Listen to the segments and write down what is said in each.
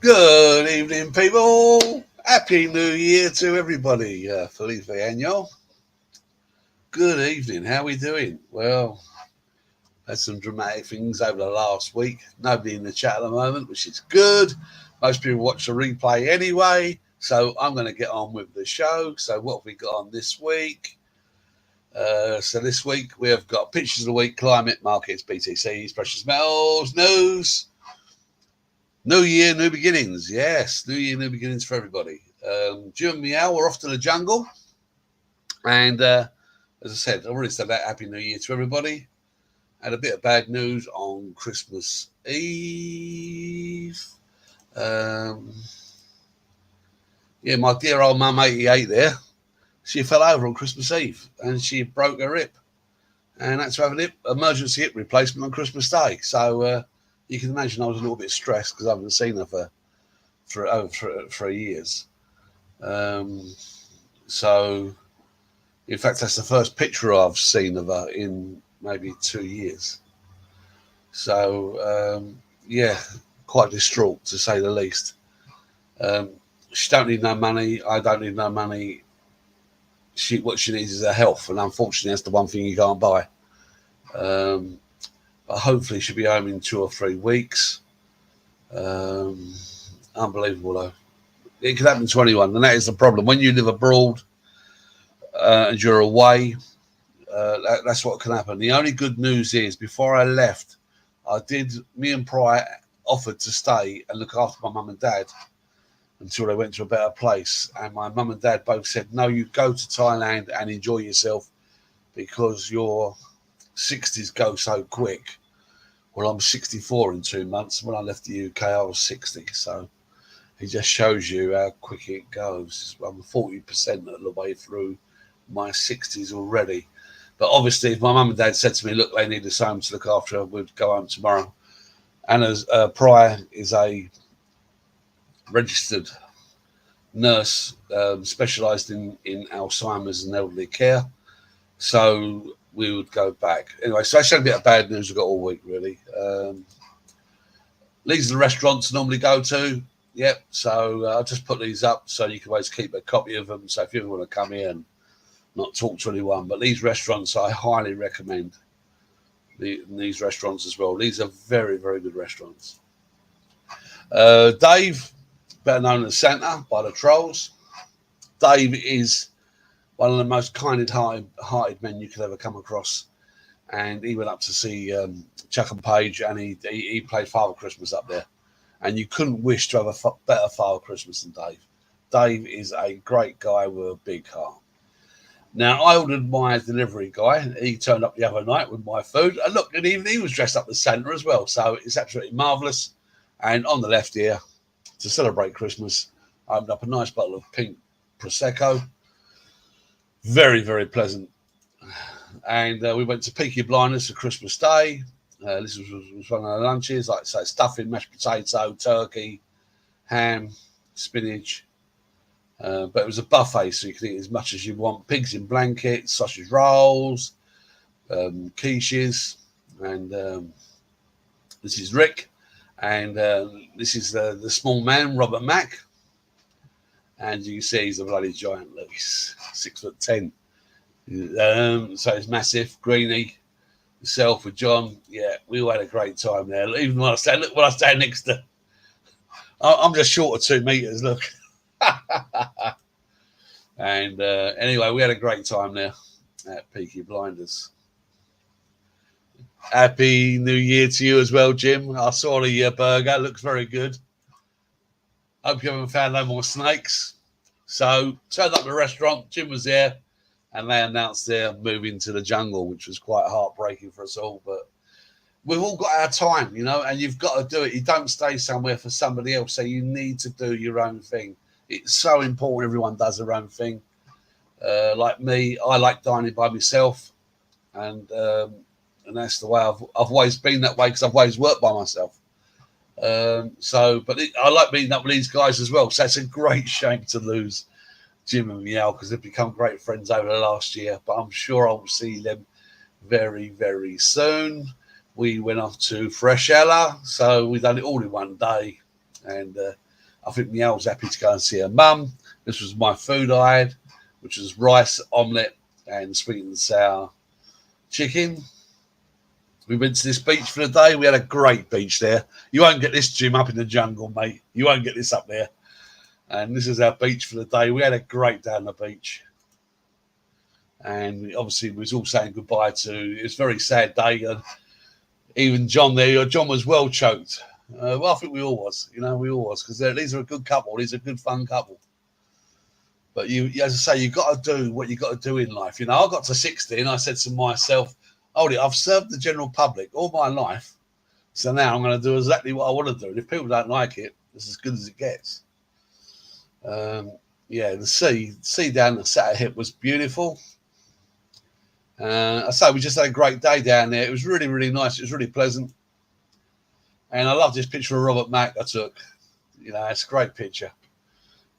Good evening, people. Happy New Year to everybody. Felipe Año. Good evening. How are we doing? Well, had some dramatic things over the last week. Nobody in the chat at the moment, which is good. Most people watch the replay anyway. So I'm going to get on with the show. So what have we got on this week? So this week we have got pictures of the week, climate, markets, BTCs, precious metals, news. New year, new beginnings. Yes, new year, new beginnings for everybody. Jim and Meow, we're off to the jungle. And as I said, I already said that. Happy New Year to everybody. Had a bit of bad news on Christmas Eve. Yeah, my dear old mum, 88 there, she fell over on Christmas Eve and she broke her hip. And had to have an emergency hip replacement on Christmas Day. So you can imagine I was a little bit stressed because I haven't seen her for over 3 years. So, in fact, that's the first picture I've seen of her in maybe 2 years. So, yeah, quite distraught to say the least. She don't need no money. I don't need no money. What she needs is her health, and unfortunately, that's the one thing you can't buy. But hopefully she'll be home in 2 or 3 weeks. Unbelievable, though. It could happen to anyone, and that is the problem. When you live abroad and you're away, that's what can happen. The only good news is, before I left, me and Pry offered to stay and look after my mum and dad until they went to a better place. And my mum and dad both said, no, you go to Thailand and enjoy yourself because your 60s go so quick. Well, I'm 64 in 2 months. When I left the UK, I was 60. So it just shows you how quick it goes. I'm 40% of the way through my 60s already. But obviously, if my mum and dad said to me, look, they need us home to look after her, we'd go home tomorrow. Anna's Pryor is a registered nurse specialised in Alzheimer's and elderly care. So we would go back. Anyway, so that's a bit of bad news we've got all week, really. These are the restaurants I normally go to. Yep, so I'll just put these up so you can always keep a copy of them. So if you ever want to come here and not talk to anyone, but these restaurants I highly recommend. These restaurants as well. These are very, very good restaurants. Dave, better known as Santa by the trolls. Dave is one of the most kind-hearted men you could ever come across. And he went up to see Chuck and Paige, and he played Father Christmas up there. And you couldn't wish to have a better Father Christmas than Dave. Dave is a great guy with a big heart. Now, I ordered my delivery guy. He turned up the other night with my food. And look, and even he was dressed up as Santa as well. So it's absolutely marvellous. And on the left here, to celebrate Christmas, I opened up a nice bottle of pink Prosecco. Very, very pleasant. And we went to Peaky Blinders for Christmas Day. This was one of our lunches, like I say, stuffing, mashed potato, turkey, ham, spinach. But it was a buffet, so you can eat as much as you want. Pigs in blankets, sausage rolls, quiches. And this is Rick. And this is the small man, Robert Mack. And you can see he's a bloody giant. Look, he's 6'10". So it's massive. Greeny, myself with John. Yeah, we all had a great time there. Even when I stand next to, I'm just short of 2 meters. Look. And anyway, we had a great time there at Peaky Blinders. Happy New Year to you as well, Jim. I saw the burger. Looks very good. Hope you haven't found no more snakes. So, turned up at the restaurant. Jim was there. And they announced they're moving to the jungle, which was quite heartbreaking for us all. But we've all got our time, you know, and you've got to do it. You don't stay somewhere for somebody else. So you need to do your own thing. It's so important everyone does their own thing. Like me, I like dining by myself. And that's the way I've always been that way because I've always worked by myself. I like meeting up with these guys as well. So it's a great shame to lose Jim and Meow because they've become great friends over the last year. But I'm sure I'll see them very, very soon. We went off to Fresh Ella, so we done it all in one day. And I think Meow's happy to go and see her mum. This was my food I had, which was rice, omelette, and sweet and sour chicken. We went to this beach for the day. We had a great beach there. You won't get this, Jim, up in the jungle, mate. You won't get this up there. And this is our beach for the day. We had a great day on the beach. And obviously we was all saying goodbye to, it was a very sad day. And even John there, John was well choked. Well, I think we all was, we all was, because these are a good couple. These are a good, fun couple. But as I say, you got to do what you got to do in life. I got to 60 and I said to myself, I've served the general public all my life. So now I'm going to do exactly what I want to do. And if people don't like it, it's as good as it gets. The sea down the Satter Hip was beautiful. I say we just had a great day down there. It was really, really nice. It was really pleasant. And I love this picture of Robert Mack I took. It's a great picture.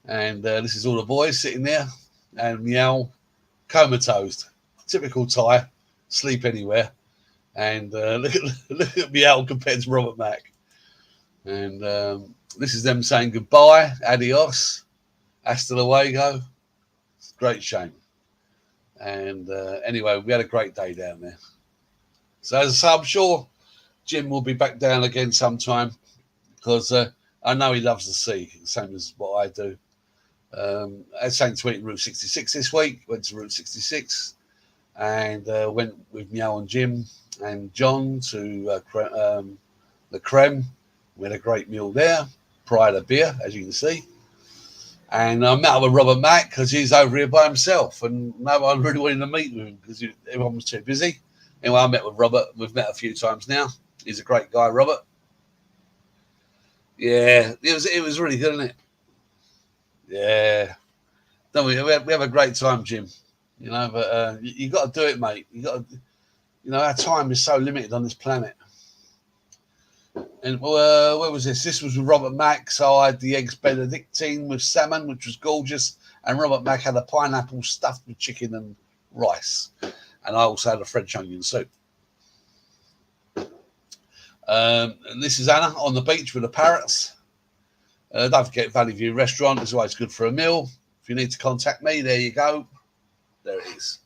And this is all the boys sitting there. And Meow, comatose. Typical Thai, sleep anywhere. And look at Meow compared to Robert Mack. And this is them saying goodbye, adios, hasta luego. Great shame. And anyway, we had a great day down there. So as I say, I'm sure Jim will be back down again sometime, because I know he loves the sea, same as what I do. I was saying to eat Route 66 this week, went to Route 66, and went with Meow and Jim and John to the Creme. We had a great meal there, prior to beer, as you can see. And I met up with Robert Mack because he's over here by himself, and no one really wanted to meet with him because everyone was too busy. Anyway, I met with Robert. We've met a few times now. He's a great guy, Robert. Yeah, it was really good, isn't it? Yeah. Don't we have a great time, Jim. But you got to do it, mate. You got to, our time is so limited on this planet. And where was this? This was with Robert Mack. So I had the eggs Benedictine with salmon, which was gorgeous. And Robert Mack had a pineapple stuffed with chicken and rice. And I also had a French onion soup. And this is Anna on the beach with the parrots. Don't forget Valley View Restaurant. It's always good for a meal. If you need to contact me, there you go. There it is.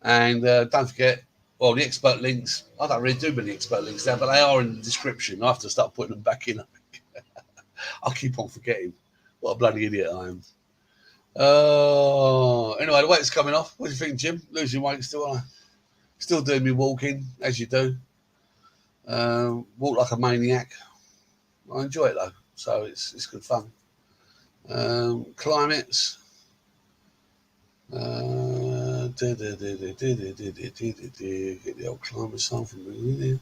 And don't forget, the expert links. I don't really do many expert links now, but they are in the description. I have to start putting them back in. I'll keep on forgetting. What a bloody idiot I am. Anyway, the weight's coming off. What do you think, Jim? Losing weight still doing me walking, as you do. Walk like a maniac. I enjoy it though, so it's good fun. Climates. Get the old climate song from me.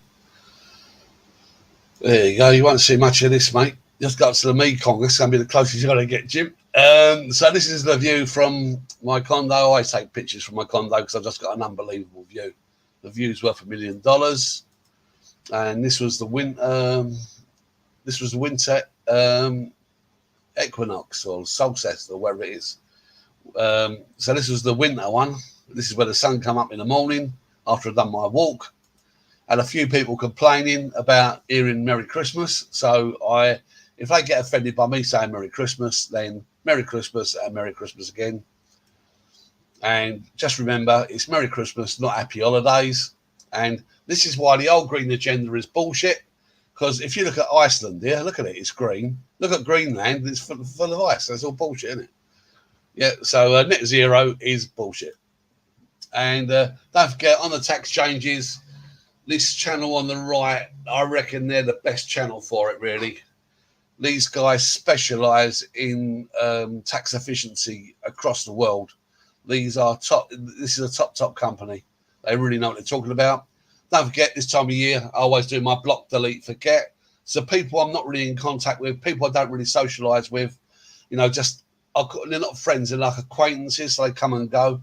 There you go. You won't see much of this, mate. Just go up to the Mekong. That's going to be the closest you're going to get, Jim. So this is the view from my condo. I always take pictures from my condo because I've just got an unbelievable view. The view's worth $1 million. And this was the winter equinox or solstice or whatever it is. So this was the winter one. This is where the sun come up in the morning after I've done my walk. Had a few people complaining about hearing Merry Christmas. So if they get offended by me saying Merry Christmas, then Merry Christmas and Merry Christmas again. And just remember, it's Merry Christmas, not Happy Holidays. And this is why the old green agenda is bullshit. Because if you look at Iceland here, look at it, it's green. Look at Greenland, it's full of ice. That's all bullshit, isn't it? Yeah, so net zero is bullshit. And don't forget, on the tax changes, this channel on the right, I reckon they're the best channel for it, really. These guys specialise in tax efficiency across the world. These are top. This is a top company. They really know what they're talking about. Don't forget, this time of year, I always do my block, delete, forget. So people I'm not really in contact with, people I don't really socialise with, they're not friends, they're like acquaintances, so they come and go.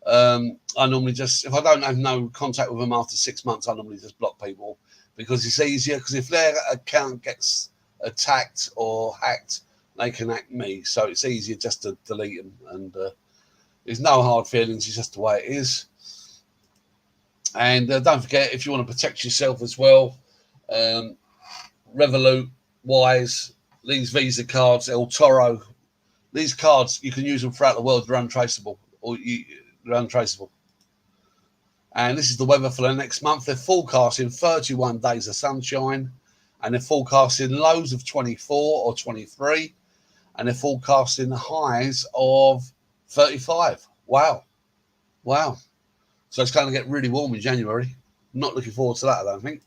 I normally just, if I don't have no contact with them after 6 months, I normally just block people because it's easier. Because if their account gets attacked or hacked, they can hack me. So it's easier just to delete them. And there's no hard feelings. It's just the way it is. And don't forget, if you want to protect yourself as well, Revolut, Wise, These Visa cards, El Toro, these cards, you can use them throughout the world. They're untraceable. They're untraceable. And this is the weather for the next month. They're forecasting 31 days of sunshine, and they're forecasting lows of 24 or 23, and they're forecasting highs of 35. Wow. Wow. So it's going to get really warm in January. Not looking forward to that, I don't think.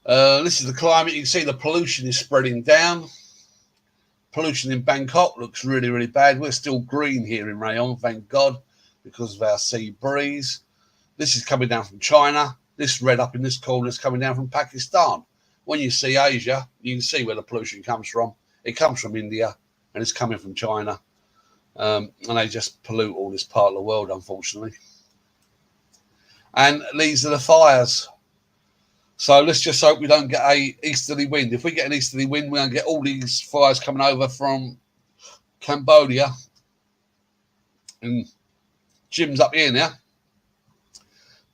This is the climate. You can see the pollution is spreading down. Pollution in Bangkok looks really, really bad. We're still green here in Rayon, thank God, because of our sea breeze. This is coming down from China. This red up in this corner is coming down from Pakistan. When you see Asia, you can see where the pollution comes from. It comes from India, and it's coming from China. And they just pollute all this part of the world, unfortunately. And these are the fires. So let's just hope we don't get a easterly wind. If we get an easterly wind, we're going to get all these fires coming over from Cambodia. And Jim's up here now.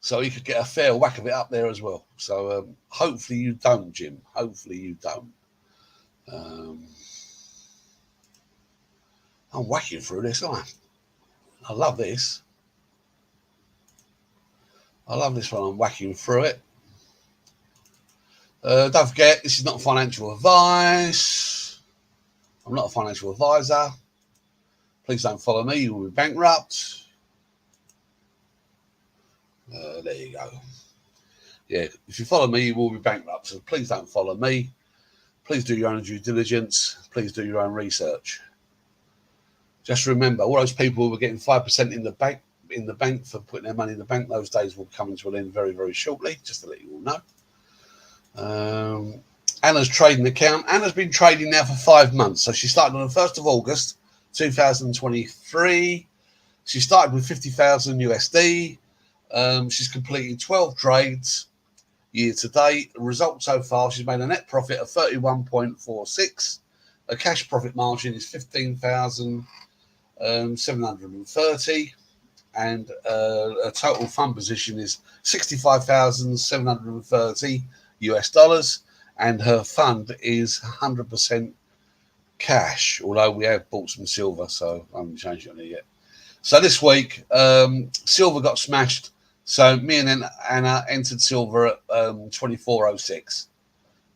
So he could get a fair whack of it up there as well. So hopefully you don't, Jim. Hopefully you don't. I'm whacking through this, aren't I? I love this. I love this one. I'm whacking through it. Don't forget, this is not financial advice. I'm not a financial advisor. Please don't follow me. You will be bankrupt. There you go. Yeah, if you follow me, you will be bankrupt. So please don't follow me. Please do your own due diligence. Please do your own research. Just remember, all those people who were getting 5% in the bank for putting their money in the bank, those days will come to an end very, very shortly, just to let you all know. Anna's trading account. Anna's been trading now for 5 months. So she started on the 1st of August, 2023. She started with 50,000 USD. She's completed 12 trades year to date. The result so far, she's made a net profit of 31.46. A cash profit margin is 15,730. And a total fund position is 65,730 US dollars. And her fund is 100% cash, although we have bought some silver, so I haven't changed it on it yet. So this week, silver got smashed. So me and Anna entered silver at 24.06.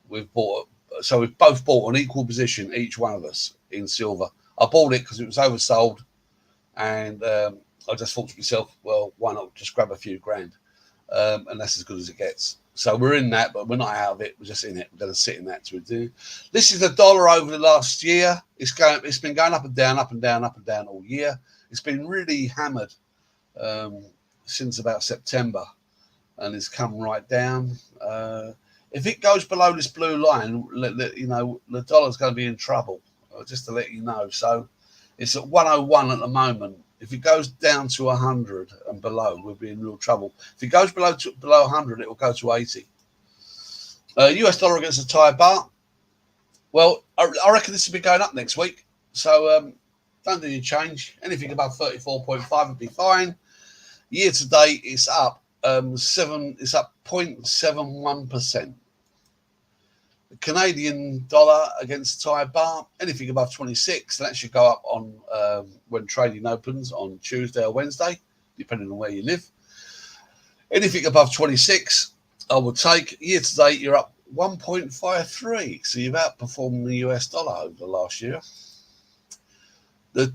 We've both bought an equal position, each one of us, in silver. I bought it because it was oversold, and I just thought to myself, well, why not just grab a few grand? And that's as good as it gets. So we're in that, but we're not out of it. We're just in it. We're going to sit in that to do. This is the dollar over the last year. It's been going up and down, up and down, up and down all year. It's been really hammered since about September, and it's come right down. If it goes below this blue line, you know, the dollar's going to be in trouble, just to let you know. So it's at 101 at the moment. If it goes down to 100 and below, we'll be in real trouble. If it goes below 100, it will go to 80. US dollar against the Thai baht. Well, I reckon this will be going up next week. So don't do any change. Anything above 34.5 would be fine. Year to date, it's up It's up 0.71%. The Canadian dollar against Thai baht, anything above 26, that should go up on when trading opens on Tuesday or Wednesday, depending on where you live. Anything above 26, I would take. Year to date, you're up 1.53, so you've outperformed the US dollar over the last year. The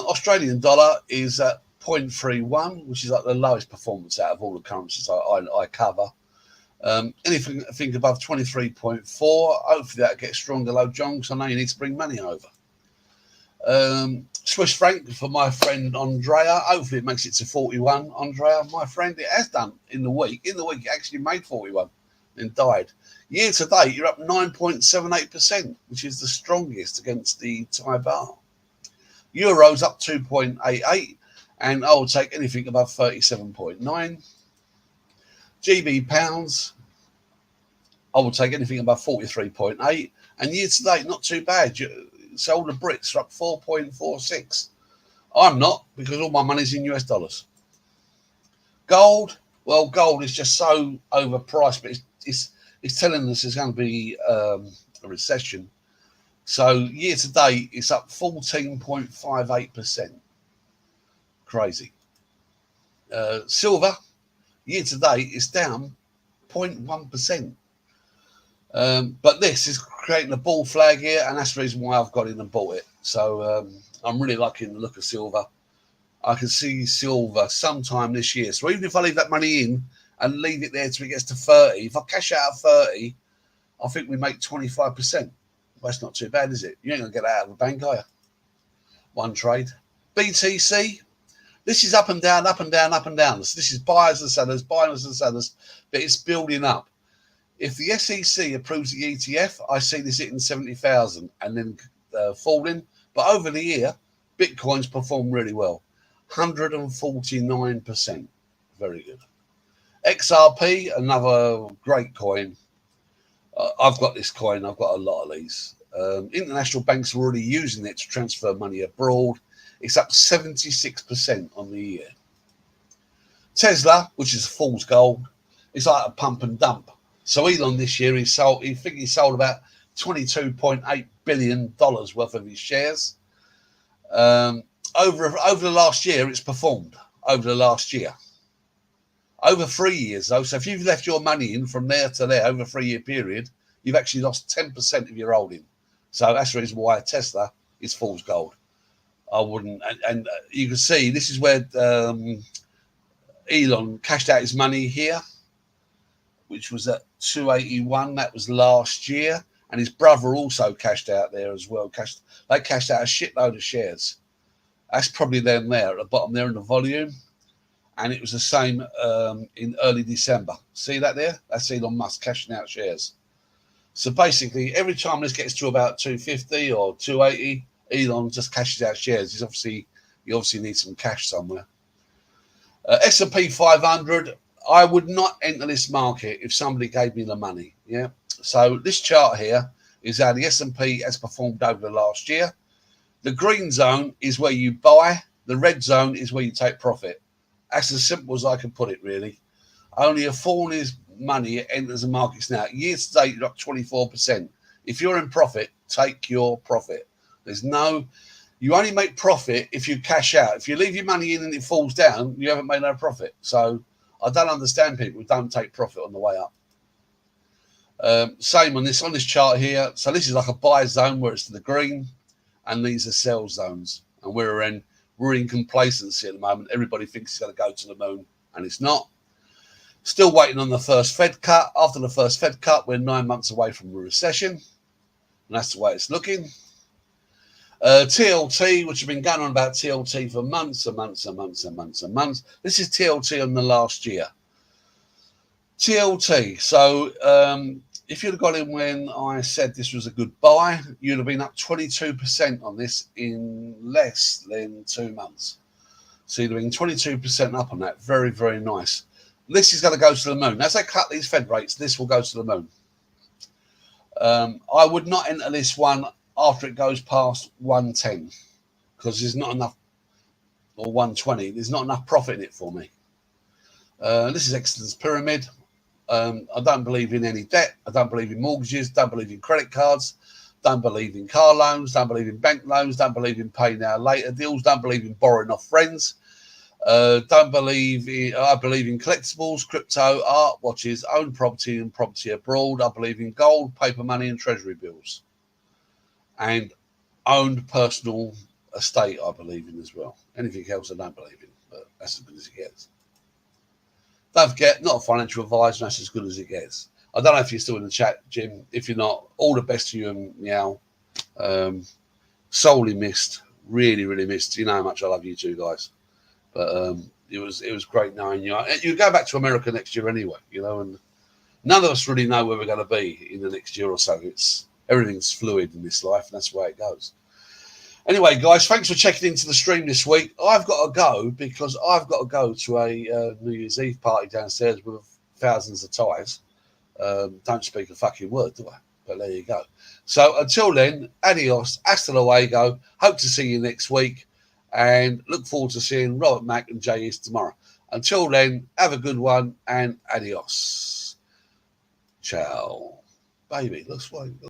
Australian dollar is at 0.31, which is like the lowest performance out of all the currencies I cover. Anything above 23.4, hopefully that gets stronger, low John, because I know you need to bring money over. Swiss franc for my friend Andrea, hopefully it makes it to 41. Andrea, my friend, it has done in the week. In the week, it actually made 41 and died. Year to date, you're up 9.78%, which is the strongest against the Thai baht. Euros up 2.88, and I will take anything above 37.9. GB pounds, I will take anything above 43.8. And year to date, not too bad. So all the Brits are up 4.46. I'm not, because all my money's in US dollars. Gold, well, gold is just so overpriced, but it's telling us there's going to be a recession. So year to date, it's up 14.58%. Crazy. Silver, year to date, is down 0.1%. But this is creating a bull flag here, and that's the reason why I've got in and bought it. So I'm really liking the look of silver. I can see silver sometime this year. So even if I leave that money in and leave it there till it gets to 30, if I cash out at 30, I think we make 25%. Well, that's not too bad, is it? You ain't going to get that out of a bank, are you? One trade. BTC, this is up and down, up and down, up and down. So this is buyers and sellers, buyers and sellers, but it's building up. If the SEC approves the ETF, I see this hitting 70,000 and then falling. But over the year, Bitcoin's performed really well. 149%. Very good. XRP, another great coin. I've got this coin. I've got a lot of these. International banks are already using it to transfer money abroad. It's up 76% on the year. Tesla, which is fool's gold, it's like a pump and dump. So Elon this year, he sold about $22.8 billion worth of his shares. Over the last year, it's performed over the last year. Over 3 years, though, so if you've left your money in from there to there over a 3 year period, you've actually lost 10% of your holding. So that's the reason why Tesla is fool's gold. I wouldn't, and you can see this is where Elon cashed out his money here, which was at 281. That was last year, and his brother also cashed out there as well. They cashed out a shitload of shares. That's probably them there at the bottom there in the volume. And it was the same in early December. See that there? That's Elon Musk cashing out shares. So basically, every time this gets to about 250 or 280, Elon just cashes out shares. He obviously needs some cash somewhere. S&P 500, I would not enter this market if somebody gave me the money. Yeah. So this chart here is how the S&P has performed over the last year. The green zone is where you buy. The red zone is where you take profit. That's as simple as I can put it, really. Only a fool in his money enters the markets now. Year to date, you're up 24%. If you're in profit, take your profit. You only make profit if you cash out. If you leave your money in and it falls down, you haven't made no profit. So I don't understand people who don't take profit on the way up. Same on this chart here. So this is like a buy zone where it's to the green, and these are sell zones. And we're in complacency at the moment. Everybody thinks it's going to go to the moon, and it's not. Still waiting on the first Fed cut. After the first Fed cut, we're 9 months away from a recession, and that's the way it's looking. TLT, which have been going on about TLT for months and months and months and months and months. This is TLT on the last year. TLT. So if you'd have got in when I said this was a good buy, you'd have been up 22% on this in less than 2 months. So you'd have been 22% up on that. Very, very nice. This is going to go to the moon. As they cut these Fed rates, this will go to the moon. I would not enter this one after it goes past 110 because there's not enough, or 120. There's not enough profit in it for me. This is Exeter's Pyramid. I don't believe in any debt. I don't believe in mortgages. Don't believe in credit cards. Don't believe in car loans. Don't believe in bank loans. Don't believe in pay now later deals. Don't believe in borrowing off friends. I believe in collectibles, crypto, art, watches, own property and property abroad. I believe in gold, paper money and treasury bills. And owned personal estate I believe in as well. Anything else I don't believe in, but that's as good as it gets. Don't forget, not a financial advisor, that's as good as it gets. I don't know if you're still in the chat, Jim. If you're not, all the best to you and Meow. Solely missed, really, really missed. You know how much I love you two guys. But it was great knowing you. You go back to America next year anyway, and none of us really know where we're going to be in the next year or so. Everything's fluid in this life, and that's the way it goes. Anyway, guys, thanks for checking into the stream this week. I've got to go because I've got to go to a New Year's Eve party downstairs with thousands of Thais. Don't speak a fucking word, do I? But there you go. So until then, adios, hasta luego. Hope to see you next week, and look forward to seeing Robert Mack and Jay East tomorrow. Until then, have a good one, and adios. Ciao. Baby, looks like...